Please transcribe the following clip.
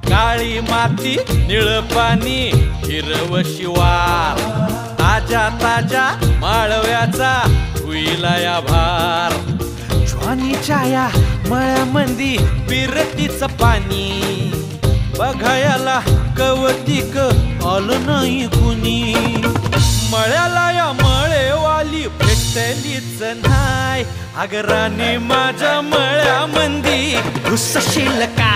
काळी माती निळ पाणी हिरव शिवार ताजा ताजा माळव्याचा हुईला या भार ज्वानीच्या या मळ्यामंदी पिरतीच पाणी बघायला कवतिक आलं नाही कुणी मळ्याला या मळेवाली भेटलीच नाही अगराने माझ्या मळ्यामंदी घुसशील का